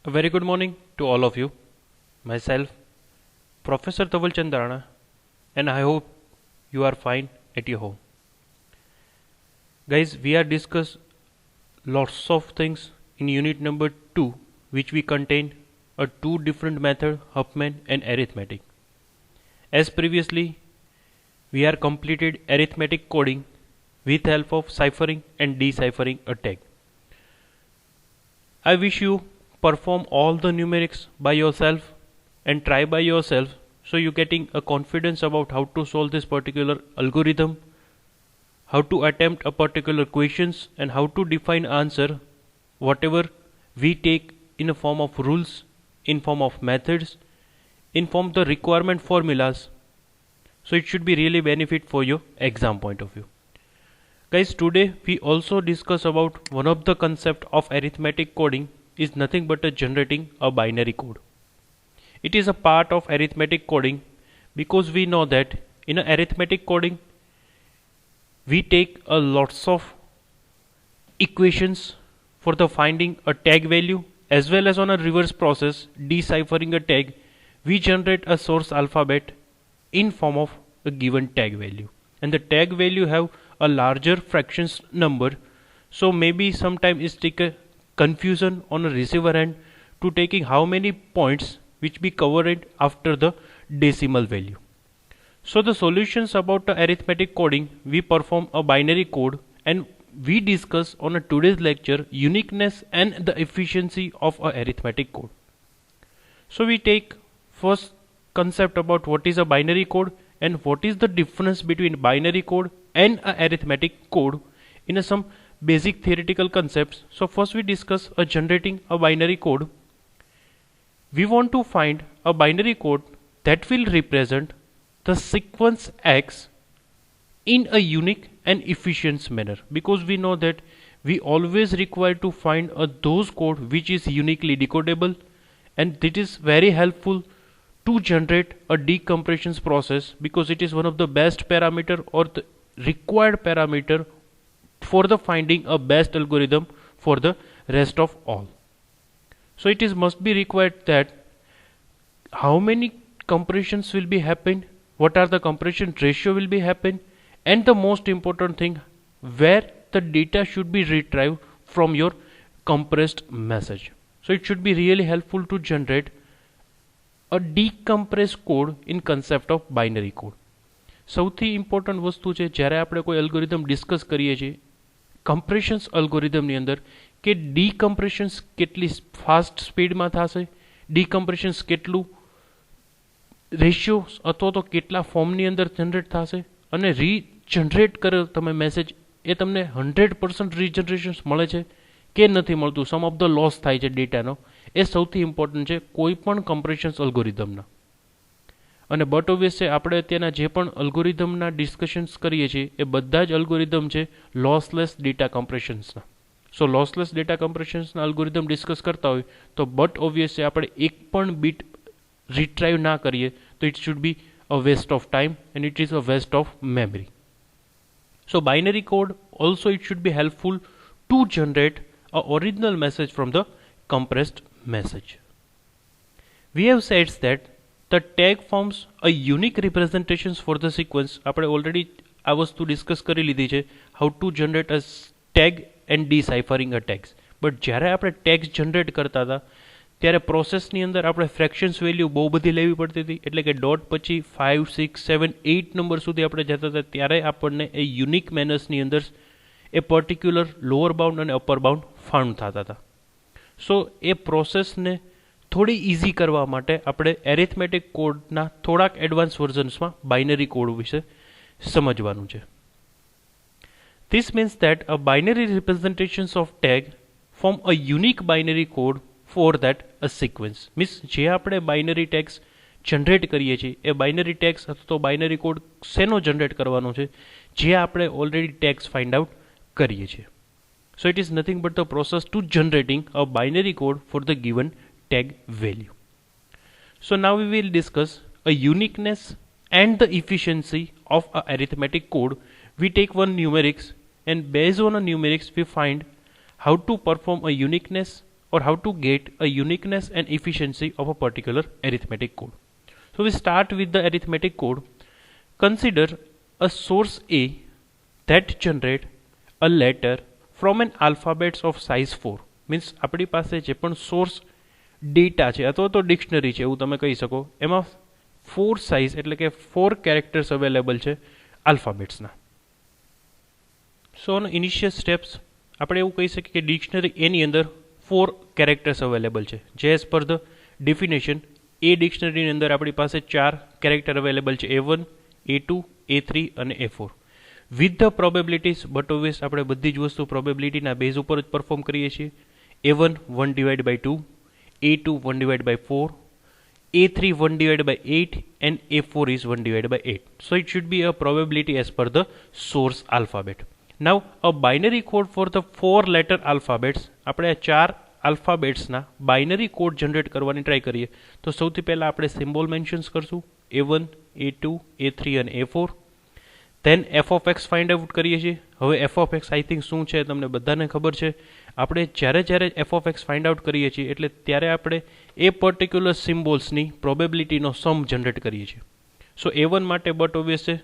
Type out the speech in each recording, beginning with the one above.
A very good morning to all of you. Myself, Professor Dhaval Chandrana, and I hope you are fine at your home. Guys, we are discuss lots of things in unit number 2, which we contain a two different method, Huffman and arithmetic. As previously, we are completed arithmetic coding with help of ciphering and deciphering a tag. I wish you perform all the numerics by yourself and try by yourself, so you're getting a confidence about how to solve this particular algorithm, how to attempt a particular questions, and how to define answer whatever we take in a form of rules, in form of methods, in form the requirement formulas. So it should be really benefit for your exam point of view. Guys, today we also discuss about one of the concept of arithmetic coding is nothing but generating a binary code. It is a part of arithmetic coding because we know that in a arithmetic coding we take a lots of equations for the finding a tag value, as well as on a reverse process deciphering a tag we generate a source alphabet in form of a given tag value, and the tag value have a larger fractions number, so maybe sometime is take a confusion on a receiver end to taking how many points which be covered after the decimal value. So the solutions about the arithmetic coding, we perform a binary code, and we discuss on a today's lecture uniqueness and the efficiency of a arithmetic code. So we take first concept about what is a binary code and what is the difference between binary code and a arithmetic code in some basic theoretical concepts. So first we discuss generating a binary code. We want to find a binary code that will represent the sequence X in a unique and efficient manner, because we know that we always require to find those code which is uniquely decodable, and it is very helpful to generate a decompression process, because it is one of the best parameter or the required parameter for the finding a best algorithm for the rest of all. So it is must be required that how many compressions will be happen, what are the compression ratio will be happen, and the most important thing, where the data should be retrieved from your compressed message. So it should be really helpful to generate a decompressed code in concept of binary code. સૌથી important વસ્તુ છે જ્યારે આપણે કોઈ algorithm discuss કરીએ છીએ કમ્પ્રેશન્સ અલ્ગોરિધમની અંદર, કે ડીકમ્પ્રેશન્સ કેટલી ફાસ્ટ સ્પીડમાં થશે, ડીકમ્પ્રેશન્સ કેટલું રેશિયો અથવા તો કેટલા ફોર્મની અંદર જનરેટ થશે, અને રીજનરેટ કરે તમે મેસેજ એ તમને 100% રીજનરેશન્સ મળે છે કે નથી મળતું, સમ ઓફ ધ લોસ થાય છે ડેટાનો, એ સૌથી ઇમ્પોર્ટન્ટ છે કોઈ પણ કમ્પ્રેશન્સ અલ્ગોરિધમના. અને બટ ઓબ્વિયસ છે આપણે અત્યારના જે પણ અલ્ગોરિધમના ડિસ્કશન્સ કરીએ છીએ એ બધા જ અલ્ગોરિધમ છે લોસલેસ ડેટા કમ્પ્રેશન્સના. સો લોસલેસ ડેટા કમ્પ્રેશન્સના અલ્ગોરિધમ ડિસ્કસ કરતા હોય તો બટ ઓબ્વિયસ છે આપણે એક પણ બીટ રિટ્રાઈવ ના કરીએ તો it should be a waste of time and it is a waste of memory. So binary code also it should be helpful to generate a original message from the compressed message. We have said that the tag forms a unique representations for the sequence. આપણે already આ વસ્તુ discuss કરી લીધી છે, how to generate a tag and deciphering a tags. But જ્યારે આપણે tags generate કરતા હતા ત્યારે પ્રોસેસની અંદર આપણે ફ્રેક્શન્સ વેલ્યુ બહુ બધી લેવી પડતી હતી, એટલે કે ડોટ પછી 5, 6, 7, 8 નંબર સુધી આપણે જતા હતા, ત્યારે આપણને એ યુનિક મેનર્સની અંદર એ પર્ટિક્યુલર લોઅર બાઉન્ડ અને અપર બાઉન્ડ ફાઉન્ડ થતા હતા. સો એ પ્રોસેસને થોડી ઇઝી કરવા માટે આપણે એરિથમેટિક કોડના થોડાક એડવાન્સ વર્ઝન્સમાં બાઇનરી કોડ વિશે સમજવાનું છે. This means that a binary representations of tag form a unique binary code for that a sequence. Means જે આપણે બાઇનરી ટેગ્સ જનરેટ કરીએ છીએ એ બાઇનરી ટેગ્સ અથવા તો બાઇનરી કોડ શેનો જનરેટ કરવાનો છે, જે આપણે ઓલરેડી ટેગ્સ ફાઇન્ડ આઉટ કરીએ છીએ. So it is nothing but the process to generating a binary code for the given tag value. So now we will discuss a uniqueness and the efficiency of a arithmetic code. We take one numerics, and based on a numerics we find how to perform a uniqueness or how to get a uniqueness and efficiency of a particular arithmetic code. So we start with the arithmetic code. Consider a source A that generate a letter from an alphabets of size 4. Means આપણી પાસે જે પણ source data છે અથવા તો dictionary છે એવું તમે કહી શકો, એમાં 4 સાઇઝ એટલે કે 4 કેરેક્ટર્સ અવેલેબલ છે આલ્ફાબેટ્સના. સો ઇનિશિયલ સ્ટેપ્સ આપણે એવું કહી શકીએ કે ડિક્શનરી એની અંદર 4 કેરેક્ટર્સ અવેલેબલ છે, જે એઝ પર ધ ડેફિનેશન એ ડિક્શનરીની અંદર આપણી પાસે 4 કેરેક્ટર અવેલેબલ છે, A1, A2, A3 અને A4 with the probabilities. But obvious આપણે બધી જ વસ્તુ પ્રોબેબિલિટીના બેઝ ઉપર જ પરફોર્મ કરીએ છીએ. A1 1/2, A2 1/4, A3 1/8 and A4 is 1/8. So it should be a probability as per the source alphabet. Now a binary code for the 4 letter alphabets. આપણે આ 4 આલ્ફાબેટ્સના બાઇનરી કોડ જનરેટ કરવાની ટ્રાય કરીએ તો સૌથી પહેલાં આપણે સિમ્બોલ મેન્શન્સ કરશું, A1, A2, A3 અને A4. Then F of X find out કરીએ છીએ. હવે F of X I think શું છે તમને બધાને ખબર છે. આપણે જ્યારે F of X find out કરીએ છીએ એટલે ત્યારે આપણે એ પર્ટિક્યુલર સિમ્બોલ્સની પ્રોબેબિલિટીનો સમ જનરેટ કરીએ છીએ. સો A1 માટે બટ ઓબ્વિયસ છે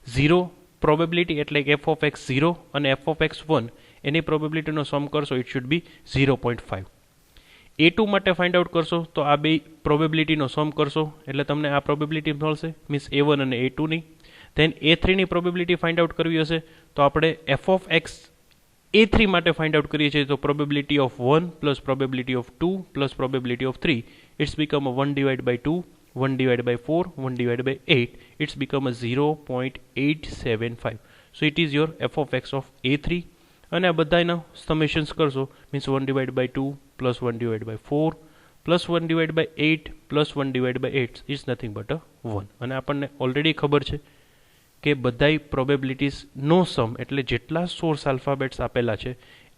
0 પ્રોબેબિલિટી એટલે કે એફ ઓફ એક્સ 0 અને એફ ઓફ એક્સ 1 એની પ્રોબેબિલિટીનો સમ કરશો ઇટ શુડ બી 0.5. A2 માટે ફાઇન્ડ આઉટ કરશો તો આ બે પ્રોબેબિલિટીનો સમ કરશો એટલે તમને આ પ્રોબેબિલિટી મળશે, મીન્સ A1 અને A2ની. ધેન A3ની પ્રોબેબિલિટી ફાઇન્ડ આઉટ કરવી હશે તો આપણે એફ ઓફ એક્સ A3 માટે ફાઇન્ડ આઉટ કરીએ છીએ તો probability of 1 plus probability of 2 plus probability of 3 it's become 1/2, 1/4, 1/8. It's become a 0.875. So it is your f of x of A3. અને આ બધાના સમેશન્સ કરશો means 1/2 plus 1/4 plus 1/8 plus 1/8 is nothing but a 1. અને આપણને already ખબર છે કે બધાય પ્રોબેબિલિટીઝ નો સમ એટલે જેટલા સોર્સ આલ્ફાબેટ્સ આપેલા છે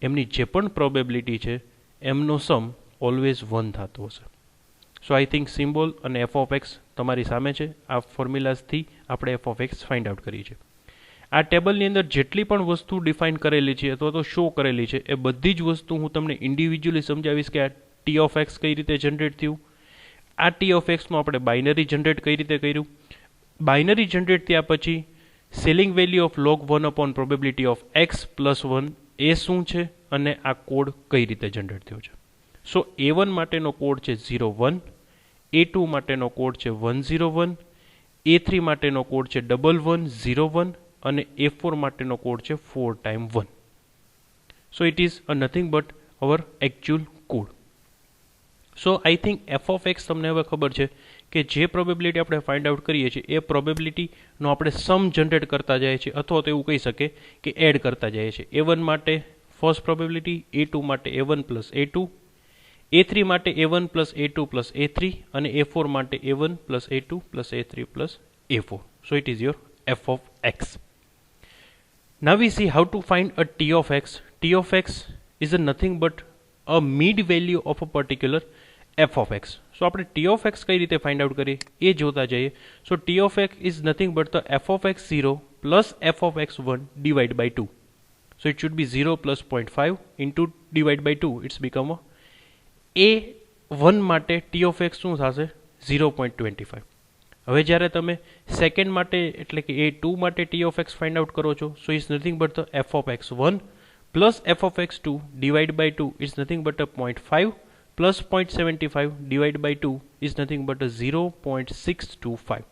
એમની જે પણ પ્રોબેબિલિટી છે એમનો સમ ઓલવેઝ 1 થતો હશે. સો આઈ થિંક સિમ્બોલ અને એફ ઓફ એક્સ તમારી સામે છે. આ ફોર્મ્યુલાઝથી આપણે F of X find out કરીએ છીએ. આ ટેબલની અંદર જેટલી પણ વસ્તુ ડિફાઇન કરેલી છે અથવા તો શો કરેલી છે એ બધી જ વસ્તુ હું તમને ઇન્ડિવિજ્યુઅલી સમજાવીશ કે આ ટી ઓફ એક્સ કઈ રીતે જનરેટ થયું, આ ટી ઓફ એક્સનું આપણે બાઇનરી જનરેટ કઈ રીતે કર્યું, બાઇનરી જનરેટ થયા પછી selling value of log 1 upon probability of x plus 1 એ શું છે અને આ કોડ કઈ રીતે જનરેટ થયો છે. સો A1 માટેનો કોડ છે 01, A2 માટેનો કોડ છે 101, A3 માટેનો કોડ છે 1101 અને A4 માટેનો કોડ છે 4 times 1. So it is nothing but our actual code. So I think F of X તમને હવે ખબર છે કે જે પ્રોબેબિલિટી આપણે ફાઇન્ડ આઉટ કરીએ છીએ એ પ્રોબેબિલિટીનો આપણે સમ જનરેટ કરતા જઈએ છીએ અથવા તો એવું કહી શકે કે એડ કરતા જઈએ છીએ. A1 માટે ફર્સ્ટ પ્રોબેબિલિટી, A2 માટે A1 પ્લસ A2, A3 માટે A1 plus A2 plus A3 અને A4 માટે A1 plus A2 plus A3 plus A4. So it is your F of x. Now we see how to find a t of x. T of x is a nothing but a mid value of a particular f of x. So આપણે t of x કઈ રીતે find out કરીએ એ જોતા જઈએ. So t of x is nothing but the f of x0 plus f of x1 divided by 2. So it should be 0 plus 0.5 into divided by 2. It's become a1 માટે t of x શું થશે 0.25. હવે જ્યારે તમે second માટે એટલે કે A2 માટે t of x find out કરો છો સો is nothing but the f of x1 plus f of x2 divided by 2 is nothing but a 0.5 plus 0.75 divided by 2 is nothing but a 0.625.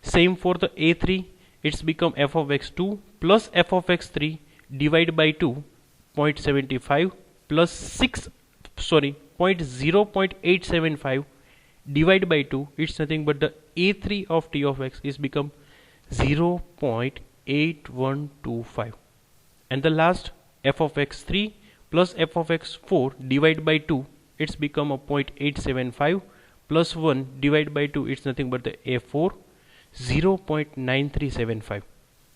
Same for the A3, it's become f of x2 plus f of x3 divided by 2, 0.75 plus 0.875 divided by 2, it's nothing but the A3 of t of x is become 0.8125. And the last f of x3 plus f of x4 divided by 2, it's become a 0.875 plus 1 divided by 2, it's nothing but the A4 0.9375.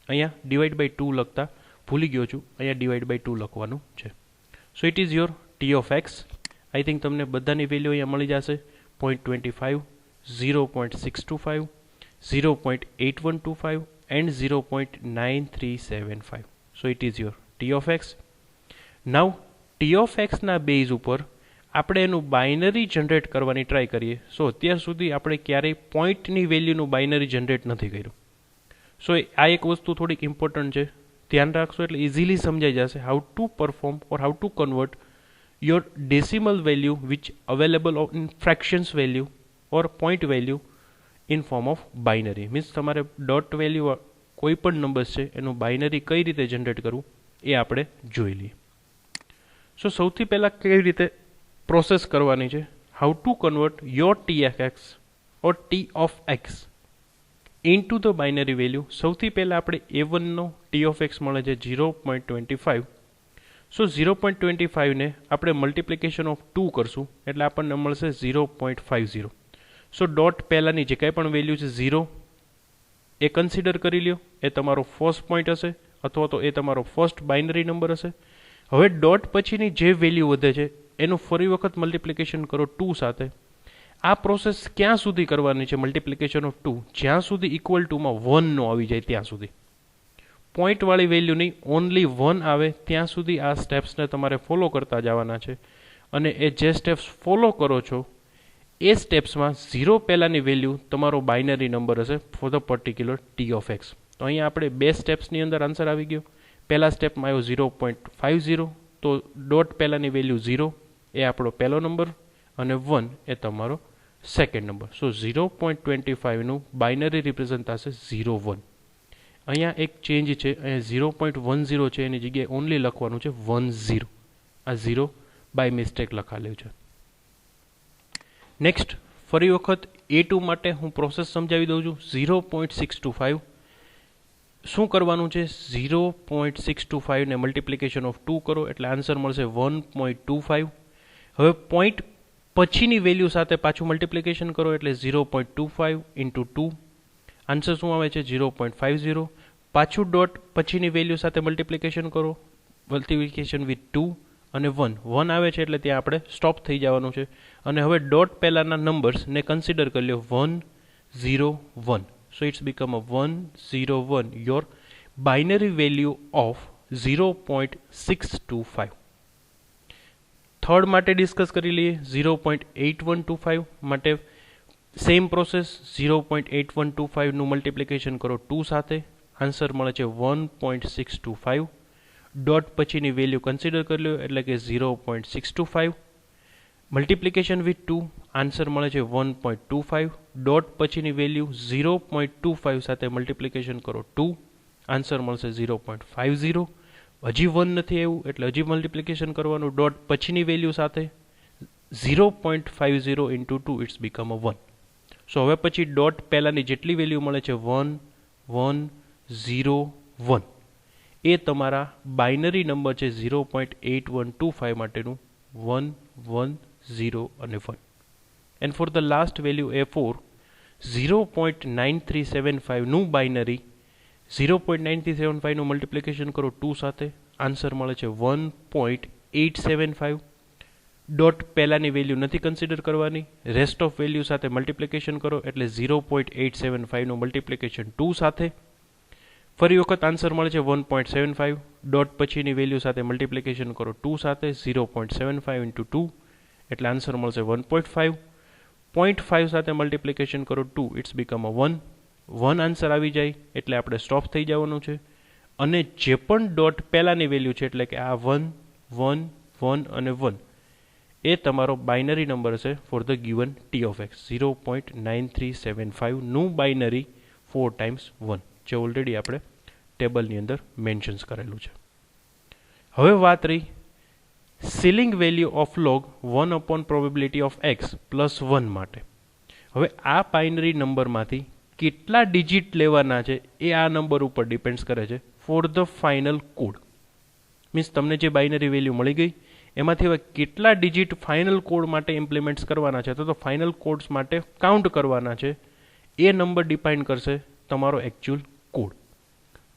અહીંયા divide by 2 લખતા ભૂલી ગયો છું, અહીંયા divide by 2 લખવાનું છે. So it is your t of x. I think તમને બધાની વેલ્યુ અહીંયા મળી જશે 0.25, 0.625, 0.8125 and 0.9375. So it is your t of x. Now t of x ના બેઝ ઉપર આપણે એનું બાઇનરી જનરેટ કરવાની ટ્રાય કરીએ. સો અત્યાર સુધી આપણે ક્યારેય પોઈન્ટની વેલ્યુનું બાઇનરી જનરેટ નથી કર્યું. સો આ એક વસ્તુ થોડીક ઇમ્પોર્ટન્ટ છે, ધ્યાન રાખશો એટલે ઇઝીલી સમજાઈ જશે how to perform or how to convert your decimal value which available in fractions value or point value in form of binary. Means તમારે ડોટ વેલ્યુ કોઈ પણ નંબર્સ છે એનું બાઇનરી કઈ રીતે જનરેટ કરવું એ આપણે જોઈ લઈએ. સો સૌથી પહેલાં કેવી રીતે પ્રોસેસ કરવાની છે, how to convert your T of x or T of x in to the binary value. સૌથી પહેલાં આપણે A1નો ટી ઓફ એક્સ મળે છે 0.25. સો 0.25ને આપણે મલ્ટિપ્લિકેશન ઓફ 2 કરશું એટલે આપણને મળશે 0.50. સો ડોટ પહેલાંની જે કંઈ પણ વેલ્યુ છે 0 એ કન્સિડર કરી લ્યો, એ તમારો ફર્સ્ટ પોઈન્ટ હશે અથવા તો એ તમારો ફર્સ્ટ બાઇનરી નંબર હશે. હવે ડોટ પછીની જે વેલ્યુ વધે છે એનું ફરી વખત મલ્ટિપ્લિકેશન કરો 2 સાથે. આ પ્રોસેસ ક્યાં સુધી કરવાની છે મલ્ટિપ્લિકેશન ઓફ 2? જ્યાં સુધી ઇક્વલ ટુમાં 1 નો આવી જાય ત્યાં સુધી. પોઈન્ટવાળી વેલ્યુ નહીં, ઓનલી 1 આવે ત્યાં સુધી આ સ્ટેપ્સને તમારે ફોલો કરતા જવાના છે. અને એ જે સ્ટેપ્સ ફોલો કરો છો એ સ્ટેપ્સમાં 0 પહેલાંની વેલ્યુ તમારો બાઇનરી નંબર હશે for the particular T of x. તો અહીંયા આપણે બે સ્ટેપ્સની અંદર આન્સર આવી ગયો. પહેલા સ્ટેપમાં આવ્યો 0.50, તો ડોટ પહેલાંની વેલ્યુ 0 એ આપણો પહેલો નંબર અને 1 એ તમારો સેકન્ડ નંબર. સો 0.25નું બાઇનરી રિપ્રેઝન્ટ થશે 01. અહીંયા એક ચેન્જ છે, અહીંયા 0.10 છે એની જગ્યાએ ઓનલી લખવાનું છે 10. આ 0 બાય મિસ્ટેક લખાયેલું છે. નેક્સ્ટ ફરી વખત A2 માટે હું પ્રોસેસ સમજાવી દઉં છું. 0.625 શું કરવાનું છે, 0.625 ને મલ્ટિપ્લિકેશન ઓફ 2 કરો એટલે આન્સર મળશે 1.25. હવે પોઈન્ટ પછીની વેલ્યુ સાથે પાછું મલ્ટિપ્લિકેશન કરો એટલે 0.25 ઇન્ટુ 2, આન્સર શું આવે છે 0.50. પાછું ડોટ પછીની વેલ્યુ સાથે મલ્ટિપ્લિકેશન કરો, મલ્ટિપ્લિકેશન વિથ 2 અને 1 આવે છે એટલે ત્યાં આપણે સ્ટોપ થઈ જવાનું છે. અને હવે ડોટ પહેલાંના નંબર્સને કન્સિડર કરી લો 1 0 1. So it's become a 1 0 1, your binary value of 0.625. Third માટે ડિસ્કસ કરી લઈએ. 0.8125 માટે સેમ પ્રોસેસ, 0.8125નું મલ્ટિપ્લિકેશન કરો 2 સાથે, આન્સર મળે છે 1.625. ડોટ પછીની વેલ્યુ કન્સિડર કરી લો એટલે કે 0.625. મલ્ટિપ્લિકેશન વિથ 2, આન્સર મળે છે 1.25. ડોટ પછીની વેલ્યુ 0.25 સાથે મલ્ટિપ્લિકેશન કરો 2, આન્સર મળશે 0.50. હજી 1 નથી આવ્યું એટલે હજી મલ્ટિપ્લિકેશન કરવાનું ડોટ પછીની વેલ્યુ સાથે 0.50 ઇન્ટુ 2, ઇટ્સ બીકમ અ 1. સો હવે પછી ડોટ પહેલાંની જેટલી વેલ્યુ મળે છે 1 1 0 1 એ તમારા બાઇનરી નંબર છે 0.8125 માટેનું 1 1 0 અને 1. And for the last value A4, 0.9375નું બાઇનરી 0.9375નું મલ્ટિપ્લિકેશન કરો 2 સાથે, આન્સર મળે છે 1.875. ડોટ પહેલાંની વેલ્યુ નથી કન્સિડર કરવાની, રેસ્ટ ઓફ વેલ્યુ સાથે મલ્ટિપ્લિકેશન કરો એટલે 0.875નું મલ્ટિપ્લિકેશન 2 સાથે. ફરી વખત આન્સર મળે છે 1.75. ડોટ પછીની વેલ્યુ સાથે મલ્ટિપ્લિકેશન કરો 2 સાથે, 0.75 ઇન્ટુ 2 એટલે આન્સર મળશે 1.5. 0.5 સાથે મલ્ટિપ્લિકેશન કરો 2, ઇટ્સ બીકમ અ 1. 1 આન્સર આવી જાય એટલે આપણે સ્ટોપ થઈ જવાનું છે. અને જે પણ ડોટ પહેલાંની વેલ્યુ છે એટલે કે આ 1 1 1 અને 1 એ તમારો બાઇનરી નંબર હશે for the given T of X. 0.9375નું બાઇનરી 4 ટાઈમ્સ 1, જે ઓલરેડી આપણે ટેબલની અંદર મેન્શન્સ કરેલું છે. હવે વાત રહી ceiling value of log 1 upon probability of x plus 1 માટે. હવે આ બાઇનરી નંબરમાંથી કેટલા ડિજિટ લેવાના છે એ આ નંબર ઉપર ડિપેન્ડ્સ કરે છે for the final code. Means તમને જે બાઇનરી વેલ્યુ મળી ગઈ એમાંથી હવે કેટલા ડિજિટ ફાઇનલ કોડ માટે ઇમ્પ્લિમેન્ટ્સ કરવાના છે, તો ફાઇનલ કોડ્સ માટે કાઉન્ટ કરવાના છે, એ નંબર ડિફાઇન કરશે તમારો એકચ્યુઅલ કોડ.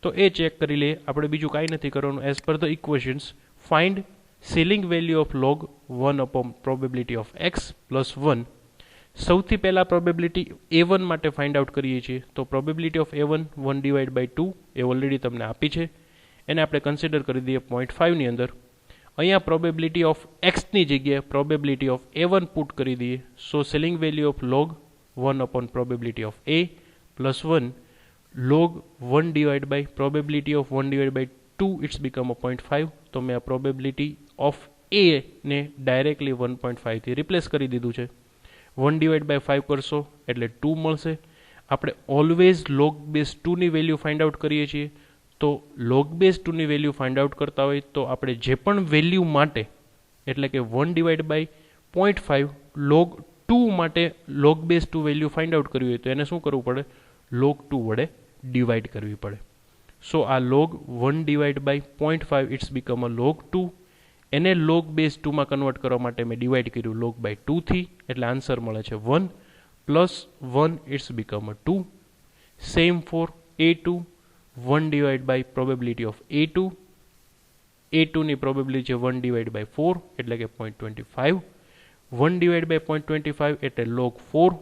તો એ ચેક કરી લઈએ આપણે. બીજું કાંઈ નથી કરવાનું. As per the equations find ceiling value of log 1 upon probability of x plus 1. સૌથી પહેલાં પ્રોબેબિલિટી A1 માટે ફાઇન્ડ આઉટ કરીએ છીએ. તો probability of A1 1/2 A already તમને આપી છે, એને આપણે કન્સિડર કરી દઈએ 0.5ની અંદર. અહીંયા પ્રોબેબિલિટી ઓફ એક્સની જગ્યાએ પ્રોબેબિલિટી ઓફ A1 પુટ કરી દઈએ. So ceiling value of log 1 upon probability of A plus 1 log 1 divided by probability of 1 divided by 2 it's become a 0.5. તો મેં આ પ્રોબેબિલિટી ઓફ A ને ડાયરેક્ટલી 1.5 થી રિપ્લેસ કરી દીધું છે. 1 ડિવાઇડ બાય 5 કરશો એટલે 2 મળશે. આપણે ઓલવેઝ log બેઝ 2 ની વેલ્યુ ફાઇન્ડ આઉટ કરીએ છીએ. તો log બેઝ 2 ની વેલ્યુ ફાઇન્ડ આઉટ કરતા હોય તો આપણે જે પણ વેલ્યુ માટે એટલે કે 1 ડિવાઇડ બાય 0.5 log 2 માટે log base 2 value find out કરવી હોય તો એને શું કરવું પડે? log 2 વડે ડિવાઇડ કરવી પડે. સો આ log 1 divide by 0.5 it's become a log 2. એને log બેઝ 2 માં કન્વર્ટ કરવા માટે મેં ડિવાઇડ કર્યું log બાય 2 થી, એટલે આન્સર મળે છે 1 plus 1 it's become a 2. Same for A2, 1 divide by probability of A2. A2 ની પ્રોબેબિલિટી છે 1 ડિવાઇડ બાય 4 એટલે કે 0.25. 1 ડિવાઇડ બાય 0.25 એટલે log 4.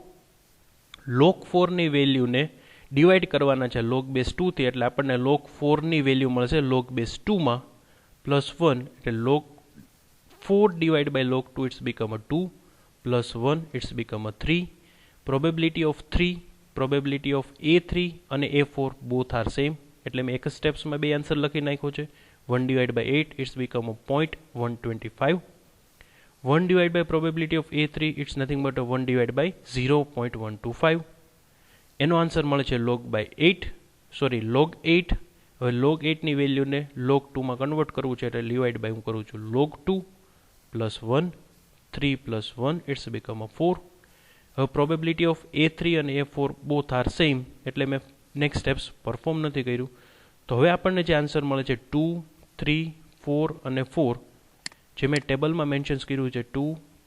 log 4 ની વેલ્યુને ડિવાઇડ કરવાના છે log બેઝ 2 થી, એટલે આપણને log 4 ની વેલ્યુ મળશે log બેઝ 2 માં પ્લસ 1 એટલે log 4 divide by log 2 it's become a 2 plus 1 it's become a 3. Probability of 3, probability of A3 અને A4 બોથ આર સેમ, એટલે મેં એક જ સ્ટેપ્સમાં બે આન્સર લખી નાખ્યો છે. 1 divide by 8 it's become a 0.125. 1 divided by probability of A3 it's nothing but a 1 divided by 0.125. એનો આન્સર મળે છે log by 8 log 8. હવે log 8 ની વેલ્યુને log 2 માં કન્વર્ટ કરવું છે એટલે ડિવાઇડ બાય હું કરું છું log 2 plus 1 3 plus 1 it's become a 4. હવે પ્રોબેબિલિટી ઓફ A3 અને A4 બોથ આર સેમ એટલે મેં નેક્સ્ટ સ્ટેપ્સ પરફોર્મ નથી કર્યું. તો હવે આપણને જે આન્સર મળે છે 2 3 4 અને 4 જે મેં ટેબલમાં મેન્શન્સ કર્યું છે 2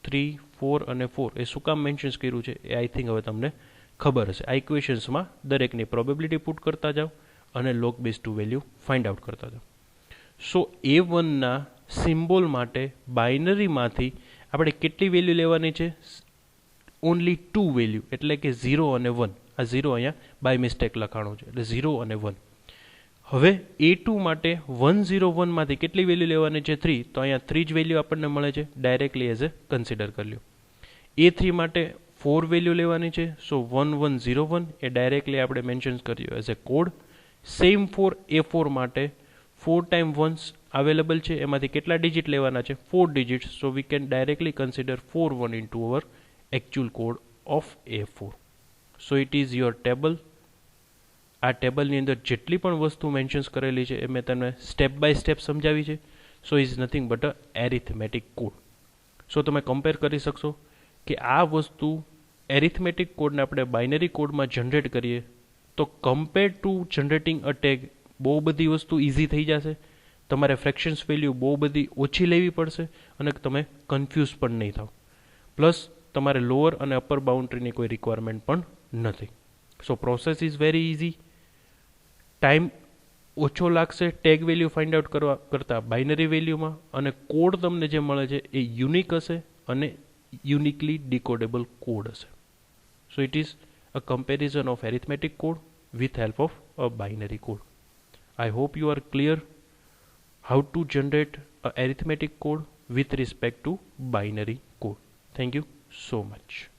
3 4 અને 4 એ શું કામ મેન્શન્સ કર્યું છે એ આઈ થિંક હવે તમને ખબર હશે. આ ઇક્વેશન્સમાં દરેકની પ્રોબેબિલિટી પુટ કરતા જાઓ અને log base 2 value find out કરતા જાઓ. સો A1ના સિમ્બોલ માટે બાઇનરીમાંથી આપણે કેટલી વેલ્યુ લેવાની છે? ઓનલી 2 વેલ્યુ એટલે કે 0 અને 1. આ 0 અહીંયા બાય મિસ્ટેક લખાણું છે એટલે 0 અને 1. હવે A2 માટે 101 માંથી કેટલી વેલ્યુ લેવાની છે? 3. તો અહીંયા 3 જ વેલ્યુ આપણને મળે છે, ડાયરેક્ટલી એઝ એ કન્સિડર કરી લ્યો. A3 માટે 4 વેલ્યુ લેવાની છે, સો 1101 એ ડાયરેક્ટલી આપણે મેન્શન કર્યું as a code. Same for A4 માટે 4 ટાઈમ 1s અવેલેબલ છે, એમાંથી કેટલા ડિજિટ લેવાના છે? 4 digit. So we can directly consider 41 into our actual code of A4. So it is your table. આ ટેબલની અંદર જેટલી પણ વસ્તુ મેન્શન્સ કરેલી છે એ મેં તમને સ્ટેપ બાય સ્ટેપ સમજાવી છે. So is nothing but a arithmetic code. So તમે કમ્પેર કરી શકશો કે આ વસ્તુ એરિથમેટિક કોડને આપણે બાઇનરી કોડમાં જનરેટ કરીએ તો compare to generating a tag બહુ બધી વસ્તુ ઇઝી થઈ જશે. તમારે ફ્રેક્શન્સ વેલ્યુ બહુ બધી ઓછી લેવી પડશે અને તમે કન્ફ્યુઝ પણ નહીં થાવ. પ્લસ તમારે લોઅર અને અપર બાઉન્ડ્રીની કોઈ રિક્વાયરમેન્ટ પણ નથી. So process is very easy. Time ઓછો લાગશે ટેગ વેલ્યુ ફાઇન્ડ આઉટ કરવા કરતાં બાઇનરી વેલ્યુમાં, અને કોડ તમને જે મળે છે એ યુનિક હશે અને યુનિકલી ડિકોડેબલ કોડ હશે. સો it is a comparison of arithmetic code with help of a binary code. I hope you are clear how to generate a arithmetic code with respect to binary code. Thank you so much.